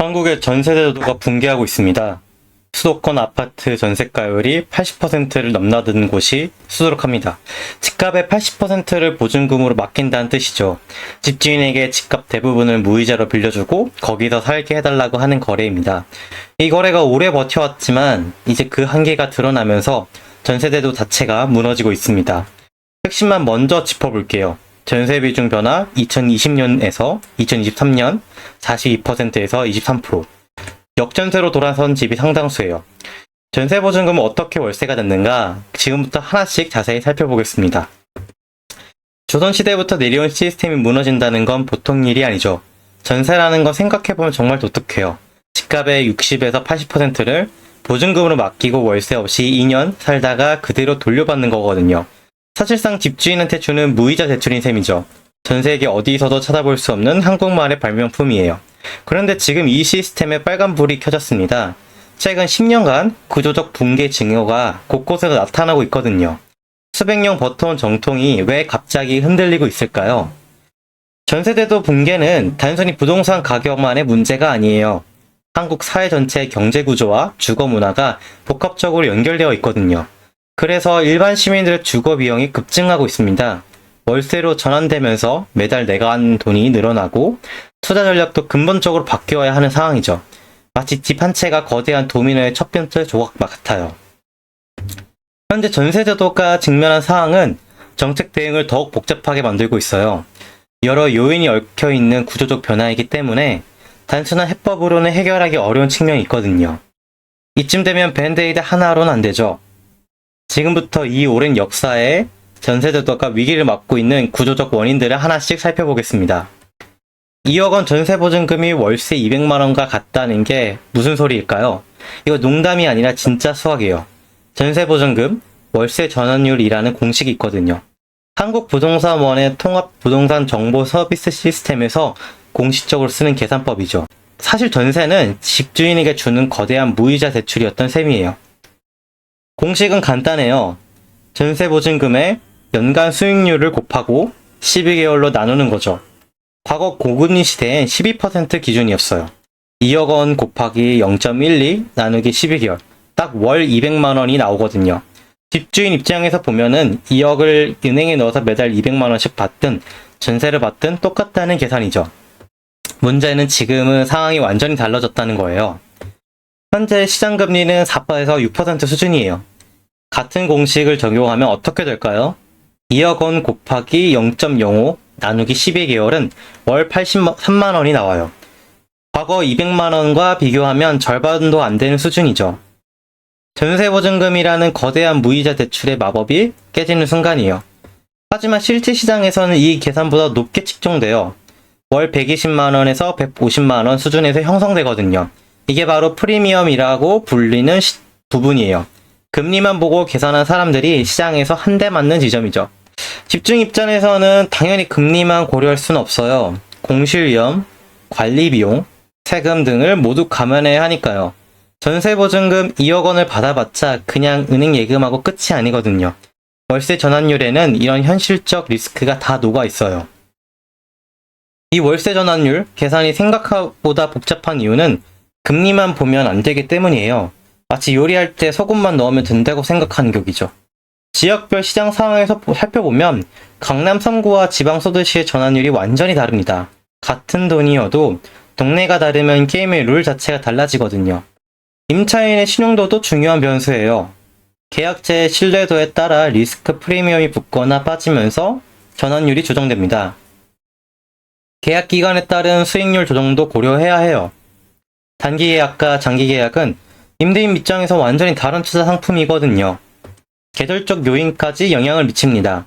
한국의 전세제도가 붕괴하고 있습니다. 수도권 아파트 전세가율이 80%를 넘나드는 곳이 수두룩합니다. 집값의 80%를 보증금으로 맡긴다는 뜻이죠. 집주인에게 집값 대부분을 무이자로 빌려주고 거기서 살게 해달라고 하는 거래입니다. 이 거래가 오래 버텨왔지만 이제 그 한계가 드러나면서 전세제도 자체가 무너지고 있습니다. 핵심만 먼저 짚어볼게요. 전세 비중 변화 2020년에서 2023년 42%에서 23%. 역전세로 돌아선 집이 상당수예요. 전세 보증금은 어떻게 월세가 됐는가? 지금부터 하나씩 자세히 살펴보겠습니다. 조선시대부터 내려온 시스템이 무너진다는 건 보통 일이 아니죠. 전세라는 건 생각해보면 정말 독특해요. 집값의 60에서 80%를 보증금으로 맡기고 월세 없이 2년 살다가 그대로 돌려받는 거거든요. 사실상 집주인한테 주는 무이자 대출인 셈이죠. 전 세계 어디서도 찾아볼 수 없는 한국말의 발명품이에요. 그런데 지금 이 시스템에 빨간불이 켜졌습니다. 최근 10년간 구조적 붕괴 징후가 곳곳에서 나타나고 있거든요. 수백 년 버텨온 정통이 왜 갑자기 흔들리고 있을까요? 전세제도 붕괴는 단순히 부동산 가격만의 문제가 아니에요. 한국 사회 전체의 경제 구조와 주거 문화가 복합적으로 연결되어 있거든요. 그래서 일반 시민들의 주거 비용이 급증하고 있습니다. 월세로 전환되면서 매달 내가하는 돈이 늘어나고 투자 전략도 근본적으로 바뀌어야 하는 상황이죠. 마치 집 한 채가 거대한 도미노의 첫 번째 조각 같아요. 현재 전세제도가 직면한 상황은 정책 대응을 더욱 복잡하게 만들고 있어요. 여러 요인이 얽혀있는 구조적 변화이기 때문에 단순한 해법으로는 해결하기 어려운 측면이 있거든요. 이쯤 되면 밴드에이드 하나로는 안 되죠. 지금부터 이 오랜 역사에 전세제도가 위기를 맞고 있는 구조적 원인들을 하나씩 살펴보겠습니다. 2억 원 전세보증금이 월세 200만원과 같다는 게 무슨 소리일까요? 이거 농담이 아니라 진짜 수학이에요. 전세보증금, 월세 전환율이라는 공식이 있거든요. 한국부동산원의 통합부동산정보서비스 시스템에서 공식적으로 쓰는 계산법이죠. 사실 전세는 집주인에게 주는 거대한 무이자 대출이었던 셈이에요. 공식은 간단해요. 전세보증금의 연간 수익률을 곱하고 12개월로 나누는 거죠. 과거 고금리 시대엔 12% 기준이었어요. 2억 원 곱하기 0.12 나누기 12개월. 딱 월 200만 원이 나오거든요. 집주인 입장에서 보면은 2억을 은행에 넣어서 매달 200만 원씩 받든 전세를 받든 똑같다는 계산이죠. 문제는 지금은 상황이 완전히 달라졌다는 거예요. 현재 시장금리는 4%에서 6% 수준이에요. 같은 공식을 적용하면 어떻게 될까요? 2억 원 곱하기 0.05 나누기 12개월은 월 83만 원이 나와요. 과거 200만 원과 비교하면 절반도 안 되는 수준이죠. 전세보증금이라는 거대한 무이자 대출의 마법이 깨지는 순간이에요. 하지만 실제 시장에서는 이 계산보다 높게 측정돼요. 월 120만 원에서 150만 원 수준에서 형성되거든요. 이게 바로 프리미엄이라고 불리는 부분이에요. 금리만 보고 계산한 사람들이 시장에서 한 대 맞는 지점이죠. 집중 입장에서는 당연히 금리만 고려할 수는 없어요. 공실위험, 관리비용, 세금 등을 모두 감안해야 하니까요. 전세보증금 2억 원을 받아봤자 그냥 은행 예금하고 끝이 아니거든요. 월세 전환율에는 이런 현실적 리스크가 다 녹아 있어요. 이 월세 전환율 계산이 생각보다 복잡한 이유는 금리만 보면 안 되기 때문이에요. 마치 요리할 때 소금만 넣으면 된다고 생각하는 격이죠. 지역별 시장 상황에서 살펴보면 강남 3구와 지방 소도시의 전환율이 완전히 다릅니다. 같은 돈이어도 동네가 다르면 게임의 룰 자체가 달라지거든요. 임차인의 신용도도 중요한 변수예요. 계약자의 신뢰도에 따라 리스크 프리미엄이 붙거나 빠지면서 전환율이 조정됩니다. 계약 기간에 따른 수익률 조정도 고려해야 해요. 단기 계약과 장기 계약은 임대인 입장에서 완전히 다른 투자 상품이거든요. 계절적 요인까지 영향을 미칩니다.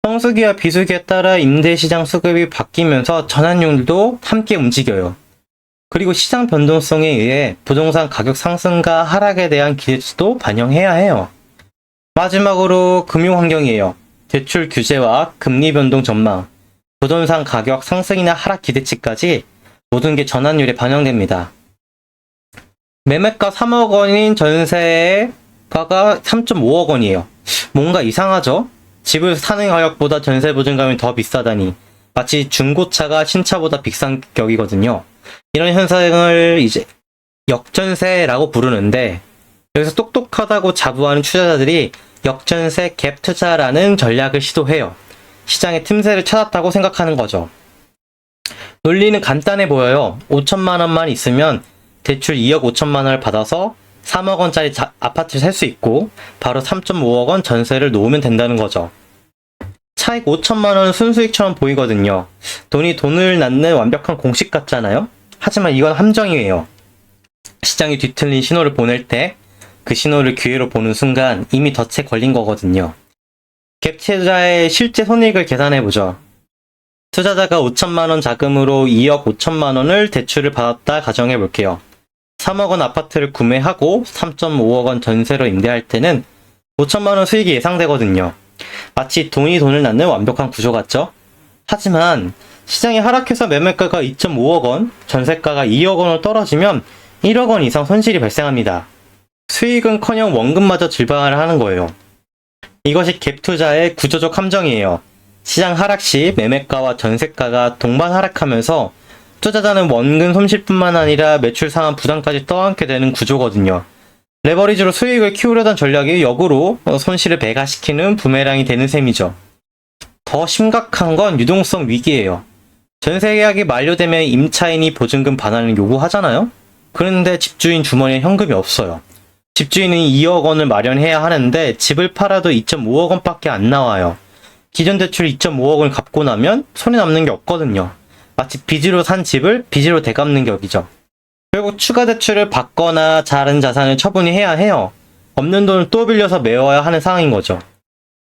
성수기와 비수기에 따라 임대시장 수급이 바뀌면서 전환율도 함께 움직여요. 그리고 시장 변동성에 의해 부동산 가격 상승과 하락에 대한 기대치도 반영해야 해요. 마지막으로 금융환경이에요. 대출 규제와 금리 변동 전망, 부동산 가격 상승이나 하락 기대치까지 모든 게 전환율에 반영됩니다. 매매가 3억 원인 전세가가 3.5억 원이에요. 뭔가 이상하죠? 집을 사는 가격보다 전세 보증금이 더 비싸다니. 마치 중고차가 신차보다 비싼 격이거든요. 이런 현상을 이제 역전세라고 부르는데, 여기서 똑똑하다고 자부하는 투자자들이 역전세 갭 투자라는 전략을 시도해요. 시장의 틈새를 찾았다고 생각하는 거죠. 논리는 간단해 보여요. 5천만 원만 있으면 대출 2억 5천만 원을 받아서 3억 원짜리 아파트를 살 수 있고 바로 3.5억 원 전세를 놓으면 된다는 거죠. 차익 5천만 원은 순수익처럼 보이거든요. 돈이 돈을 낳는 완벽한 공식 같잖아요. 하지만 이건 함정이에요. 시장이 뒤틀린 신호를 보낼 때 그 신호를 기회로 보는 순간 이미 덫에 걸린 거거든요. 갭 투자의 실제 손익을 계산해보죠. 투자자가 5천만 원 자금으로 2억 5천만 원을 대출을 받았다 가정해 볼게요. 3억 원 아파트를 구매하고 3.5억 원 전세로 임대할 때는 5천만 원 수익이 예상되거든요. 마치 돈이 돈을 낳는 완벽한 구조 같죠? 하지만 시장이 하락해서 매매가가 2.5억 원, 전세가가 2억 원으로 떨어지면 1억 원 이상 손실이 발생합니다. 수익은커녕 원금마저 질방을 하는 거예요. 이것이 갭 투자의 구조적 함정이에요. 시장 하락 시 매매가와 전세가가 동반 하락하면서 투자자는 원금 손실뿐만 아니라 매출 상한 부담까지 떠안게 되는 구조거든요. 레버리지로 수익을 키우려던 전략이 역으로 손실을 배가시키는 부메랑이 되는 셈이죠. 더 심각한 건 유동성 위기예요. 전세 계약이 만료되면 임차인이 보증금 반환을 요구하잖아요? 그런데 집주인 주머니에 현금이 없어요. 집주인은 2억 원을 마련해야 하는데 집을 팔아도 2.5억 원밖에 안 나와요. 기존 대출 2.5억 원을 갚고 나면 손에 남는 게 없거든요. 마치 빚으로 산 집을 빚으로 되갚는 격이죠. 결국 추가 대출을 받거나 다른 자산을 처분해야 해요. 없는 돈을 또 빌려서 메워야 하는 상황인 거죠.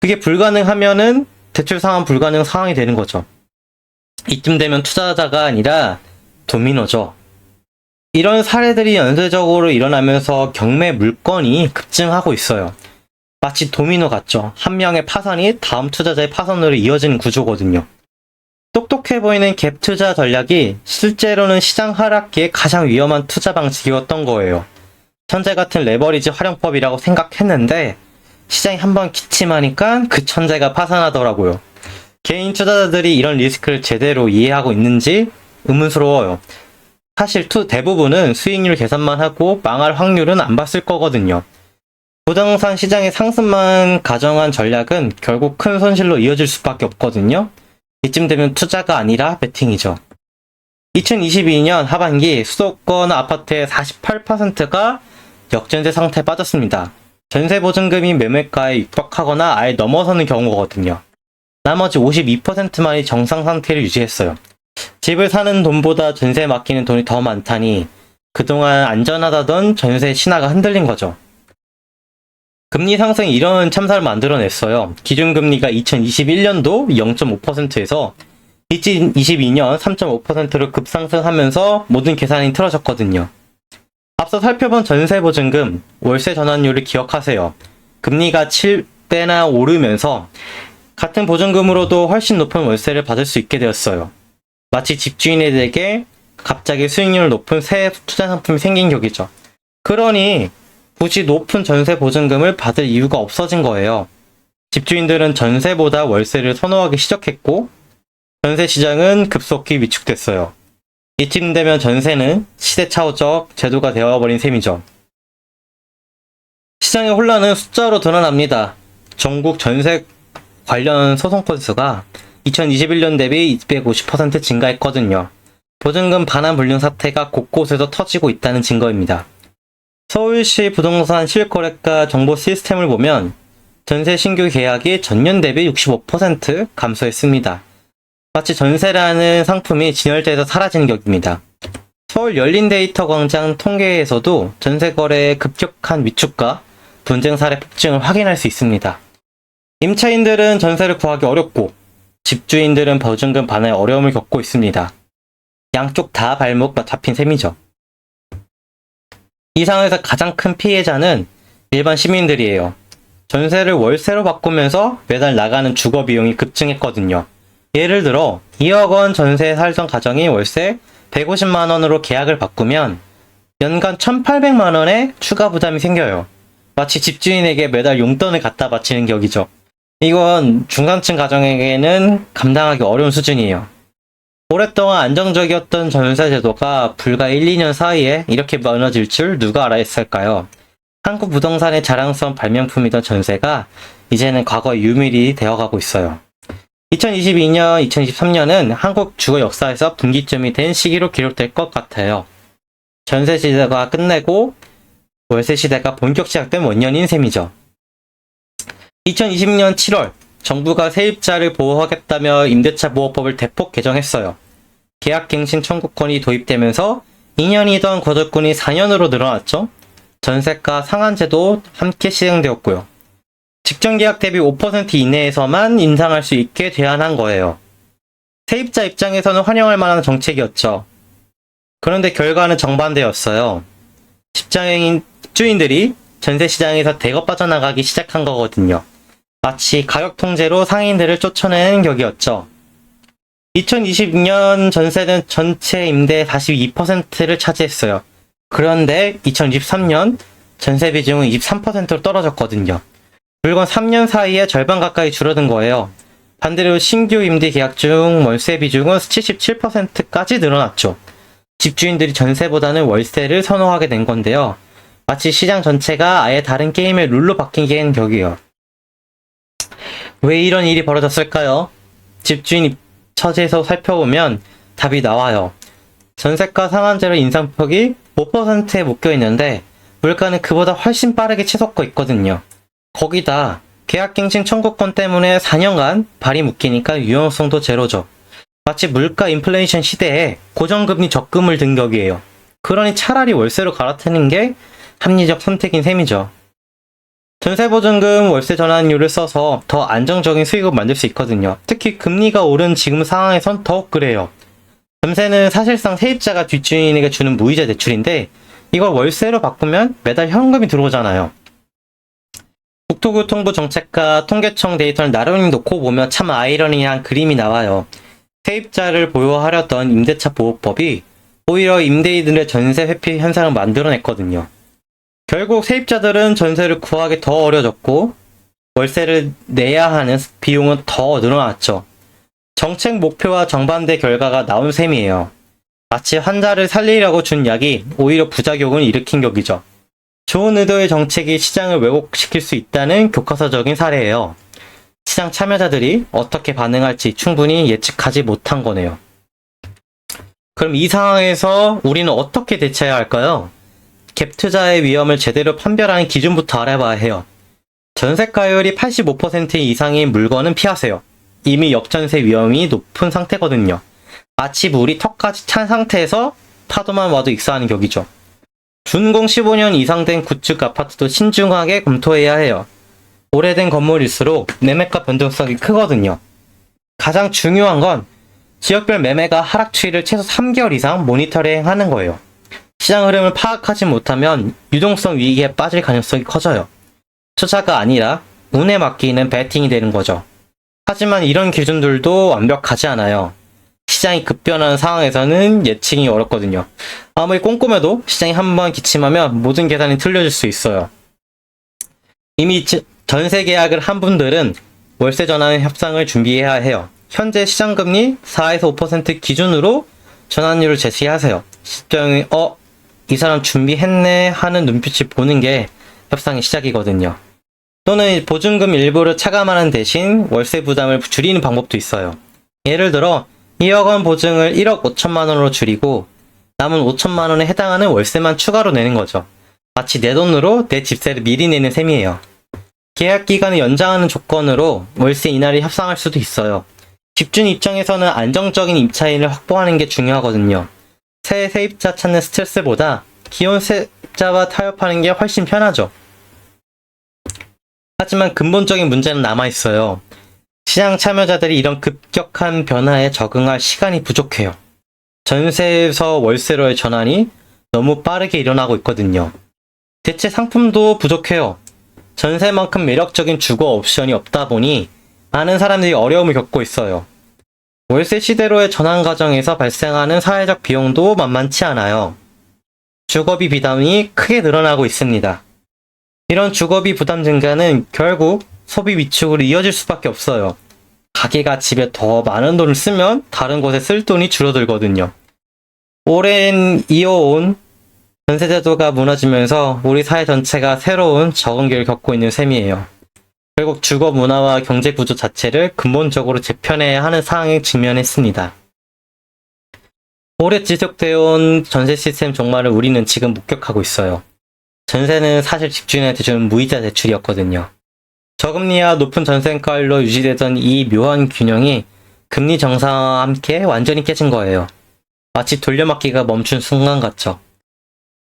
그게 불가능하면은 대출 상환 불가능 상황이 되는 거죠. 이쯤 되면 투자자가 아니라 도미노죠. 이런 사례들이 연쇄적으로 일어나면서 경매 물건이 급증하고 있어요. 마치 도미노 같죠. 한 명의 파산이 다음 투자자의 파산으로 이어지는 구조거든요. 똑똑해 보이는 갭 투자 전략이 실제로는 시장 하락기에 가장 위험한 투자 방식이었던 거예요. 천재 같은 레버리지 활용법이라고 생각했는데 시장이 한번 기침하니까 그 천재가 파산하더라고요. 개인 투자자들이 이런 리스크를 제대로 이해하고 있는지 의문스러워요. 사실 대부분은 수익률 계산만 하고 망할 확률은 안 봤을 거거든요. 부동산 시장의 상승만 가정한 전략은 결국 큰 손실로 이어질 수밖에 없거든요. 이쯤 되면 투자가 아니라 베팅이죠. 2022년 하반기 수도권 아파트의 48%가 역전세 상태에 빠졌습니다. 전세 보증금이 매매가에 육박하거나 아예 넘어서는 경우거든요. 나머지 52%만이 정상 상태를 유지했어요. 집을 사는 돈보다 전세 맡기는 돈이 더 많다니 그동안 안전하다던 전세 신화가 흔들린 거죠. 금리 상승이 이런 참사를 만들어냈어요. 기준금리가 2021년도 0.5%에서 2022년 3.5%로 급상승하면서 모든 계산이 틀어졌거든요. 앞서 살펴본 전세보증금, 월세 전환율을 기억하세요. 금리가 7배나 오르면서 같은 보증금으로도 훨씬 높은 월세를 받을 수 있게 되었어요. 마치 집주인에게 갑자기 수익률 높은 새 투자 상품이 생긴 격이죠. 그러니 굳이 높은 전세 보증금을 받을 이유가 없어진 거예요. 집주인들은 전세보다 월세를 선호하기 시작했고 전세 시장은 급속히 위축됐어요. 이쯤 되면 전세는 시대착오적 제도가 되어버린 셈이죠. 시장의 혼란은 숫자로 드러납니다. 전국 전세 관련 소송 건수가 2021년 대비 250% 증가했거든요. 보증금 반환 불능 사태가 곳곳에서 터지고 있다는 증거입니다. 서울시 부동산 실거래가 정보 시스템을 보면 전세 신규 계약이 전년 대비 65% 감소했습니다. 마치 전세라는 상품이 진열대에서 사라지는 격입니다. 서울 열린데이터 광장 통계에서도 전세 거래의 급격한 위축과 분쟁 사례 폭증을 확인할 수 있습니다. 임차인들은 전세를 구하기 어렵고 집주인들은 보증금 반환에 어려움을 겪고 있습니다. 양쪽 다 발목 잡힌 셈이죠. 이 상황에서 가장 큰 피해자는 일반 시민들이에요. 전세를 월세로 바꾸면서 매달 나가는 주거 비용이 급증했거든요. 예를 들어 2억 원 전세에 살던 가정이 월세 150만 원으로 계약을 바꾸면 연간 1,800만 원의 추가 부담이 생겨요. 마치 집주인에게 매달 용돈을 갖다 바치는 격이죠. 이건 중산층 가정에게는 감당하기 어려운 수준이에요. 오랫동안 안정적이었던 전세 제도가 불과 1, 2년 사이에 이렇게 무너질 줄 누가 알았을까요? 한국 부동산의 자랑스러운 발명품이던 전세가 이제는 과거의 유물이 되어가고 있어요. 2022년, 2023년은 한국 주거 역사에서 분기점이 된 시기로 기록될 것 같아요. 전세 시대가 끝내고 월세 시대가 본격 시작된 원년인 셈이죠. 2020년 7월, 정부가 세입자를 보호하겠다며 임대차 보호법을 대폭 개정했어요. 계약갱신 청구권이 도입되면서 2년이던 거주권이 4년으로 늘어났죠. 전세가 상한제도 함께 시행되었고요. 직전 계약 대비 5% 이내에서만 인상할 수 있게 제한한 거예요. 세입자 입장에서는 환영할 만한 정책이었죠. 그런데 결과는 정반대였어요. 집주인들이 전세 시장에서 대거 빠져나가기 시작한 거거든요. 마치 가격 통제로 상인들을 쫓아내는 격이었죠. 2020년 전세는 전체 임대의 42%를 차지했어요. 그런데 2023년 전세 비중은 23%로 떨어졌거든요. 물건 3년 사이에 절반 가까이 줄어든 거예요. 반대로 신규 임대 계약 중 월세 비중은 77%까지 늘어났죠. 집주인들이 전세보다는 월세를 선호하게 된 건데요. 마치 시장 전체가 아예 다른 게임의 룰로 바뀐 격이에요. 왜 이런 일이 벌어졌을까요? 집주인 처지에서 살펴보면 답이 나와요. 전세가 상한제로 인상폭이 5%에 묶여있는데 물가는 그보다 훨씬 빠르게 치솟고 있거든요. 거기다 계약갱신 청구권 때문에 4년간 발이 묶이니까 유연성도 제로죠. 마치 물가 인플레이션 시대에 고정금리 적금을 든 격이에요. 그러니 차라리 월세로 갈아타는 게 합리적 선택인 셈이죠. 전세보증금 월세 전환율을 써서 더 안정적인 수익을 만들 수 있거든요. 특히 금리가 오른 지금 상황에선 더욱 그래요. 전세는 사실상 세입자가 뒷주인에게 주는 무이자 대출인데 이걸 월세로 바꾸면 매달 현금이 들어오잖아요. 국토교통부 정책과 통계청 데이터를 나란히 놓고 보면 참 아이러니한 그림이 나와요. 세입자를 보호하려던 임대차 보호법이 오히려 임대인들의 전세 회피 현상을 만들어냈거든요. 결국 세입자들은 전세를 구하기 더 어려졌고 월세를 내야 하는 비용은 더 늘어났죠. 정책 목표와 정반대 결과가 나온 셈이에요. 마치 환자를 살리려고 준 약이 오히려 부작용을 일으킨 격이죠. 좋은 의도의 정책이 시장을 왜곡시킬 수 있다는 교과서적인 사례예요. 시장 참여자들이 어떻게 반응할지 충분히 예측하지 못한 거네요. 그럼 이 상황에서 우리는 어떻게 대처해야 할까요? 갭 투자의 위험을 제대로 판별하는 기준부터 알아봐야 해요. 전세가율이 85% 이상인 물건은 피하세요. 이미 역전세 위험이 높은 상태거든요. 마치 물이 턱까지 찬 상태에서 파도만 와도 익사하는 격이죠. 준공 15년 이상 된 구축 아파트도 신중하게 검토해야 해요. 오래된 건물일수록 매매가 변동성이 크거든요. 가장 중요한 건 지역별 매매가 하락 추이를 최소 3개월 이상 모니터링하는 거예요. 시장 흐름을 파악하지 못하면 유동성 위기에 빠질 가능성이 커져요. 투자가 아니라 운에 맡기는 배팅이 되는 거죠. 하지만 이런 기준들도 완벽하지 않아요. 시장이 급변하는 상황에서는 예측이 어렵거든요. 아무리 꼼꼼해도 시장이 한번 기침하면 모든 계산이 틀려질 수 있어요. 이미 전세 계약을 한 분들은 월세 전환 협상을 준비해야 해요. 현재 시장금리 4에서 5% 기준으로 전환율을 제시하세요. 시장이 이 사람 준비했네 하는 눈빛을 보는 게 협상의 시작이거든요. 또는 보증금 일부를 차감하는 대신 월세 부담을 줄이는 방법도 있어요. 예를 들어 2억 원 보증을 1억 5천만 원으로 줄이고 남은 5천만 원에 해당하는 월세만 추가로 내는 거죠. 마치 내 돈으로 내 집세를 미리 내는 셈이에요. 계약 기간을 연장하는 조건으로 월세 인하를 협상할 수도 있어요. 집주인 입장에서는 안정적인 임차인을 확보하는 게 중요하거든요. 새 세입자 찾는 스트레스보다 기존 세입자와 타협하는 게 훨씬 편하죠. 하지만 근본적인 문제는 남아있어요. 시장 참여자들이 이런 급격한 변화에 적응할 시간이 부족해요. 전세에서 월세로의 전환이 너무 빠르게 일어나고 있거든요. 대체 상품도 부족해요. 전세만큼 매력적인 주거 옵션이 없다 보니 많은 사람들이 어려움을 겪고 있어요. 월세 시대로의 전환 과정에서 발생하는 사회적 비용도 만만치 않아요. 주거비 부담이 크게 늘어나고 있습니다. 이런 주거비 부담 증가는 결국 소비 위축으로 이어질 수밖에 없어요. 가게가 집에 더 많은 돈을 쓰면 다른 곳에 쓸 돈이 줄어들거든요. 오랜 이어온 전세제도가 무너지면서 우리 사회 전체가 새로운 적응기를 겪고 있는 셈이에요. 결국 주거 문화와 경제 구조 자체를 근본적으로 재편해야 하는 상황에 직면했습니다. 오래 지속되어 온 전세 시스템 종말을 우리는 지금 목격하고 있어요. 전세는 사실 집주인한테 주는 무이자 대출이었거든요. 저금리와 높은 전세가율로 유지되던 이 묘한 균형이 금리 정상화와 함께 완전히 깨진 거예요. 마치 돌려막기가 멈춘 순간 같죠.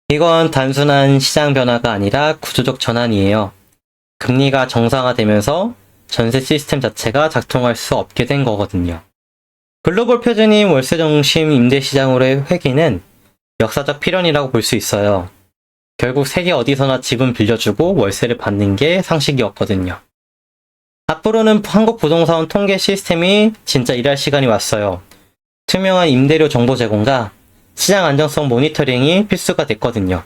이건 단순한 시장 변화가 아니라 구조적 전환이에요. 금리가 정상화되면서 전세 시스템 자체가 작동할 수 없게 된 거거든요. 글로벌 표준인 월세 중심 임대 시장으로의 회귀는 역사적 필연이라고 볼 수 있어요. 결국 세계 어디서나 집은 빌려주고 월세를 받는 게 상식이었거든요. 앞으로는 한국 부동산 통계 시스템이 진짜 일할 시간이 왔어요. 투명한 임대료 정보 제공과 시장 안정성 모니터링이 필수가 됐거든요.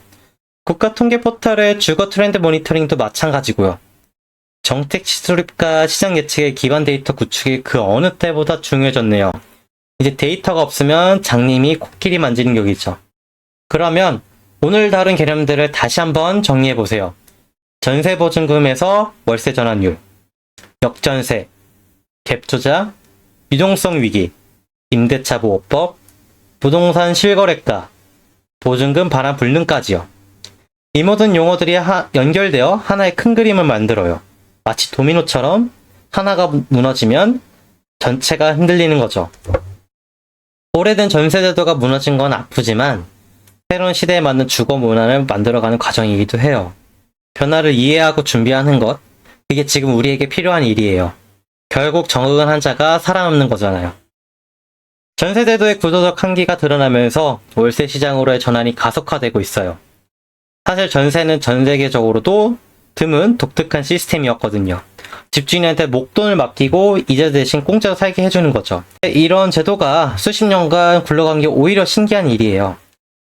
국가 통계 포털의 주거 트렌드 모니터링도 마찬가지고요. 정책 수립과 시장 예측의 기반 데이터 구축이 그 어느 때보다 중요해졌네요. 이제 데이터가 없으면 장님이 코끼리 만지는 격이죠. 그러면 오늘 다룬 개념들을 다시 한번 정리해보세요. 전세보증금에서 월세 전환율, 역전세, 갭투자, 유동성 위기, 임대차 보호법, 부동산 실거래가, 보증금 반환 불능까지요. 이 모든 용어들이 연결되어 하나의 큰 그림을 만들어요. 마치 도미노처럼 하나가 무너지면 전체가 흔들리는 거죠. 오래된 전세제도가 무너진 건 아프지만 새로운 시대에 맞는 주거 문화를 만들어가는 과정이기도 해요. 변화를 이해하고 준비하는 것, 그게 지금 우리에게 필요한 일이에요. 결국 적응한 자가 살아남는 거잖아요. 전세제도의 구조적 한계가 드러나면서 월세 시장으로의 전환이 가속화되고 있어요. 사실 전세는 전 세계적으로도 드문 독특한 시스템이었거든요. 집주인한테 목돈을 맡기고 이자 대신 공짜로 살게 해주는 거죠. 이런 제도가 수십 년간 굴러간 게 오히려 신기한 일이에요.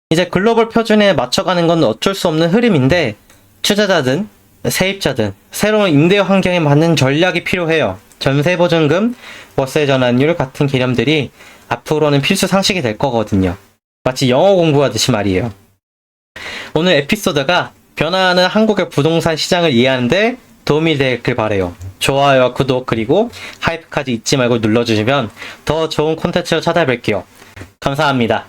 이제 글로벌 표준에 맞춰가는 건 어쩔 수 없는 흐름인데 투자자든 세입자든 새로운 임대 환경에 맞는 전략이 필요해요. 전세보증금, 월세 전환율 같은 개념들이 앞으로는 필수 상식이 될 거거든요. 마치 영어 공부하듯이 말이에요. 오늘 에피소드가 변화하는 한국의 부동산 시장을 이해하는데 도움이 되길 바래요. 좋아요와 구독 그리고 하이프까지 잊지 말고 눌러주시면 더 좋은 콘텐츠로 찾아뵐게요. 감사합니다.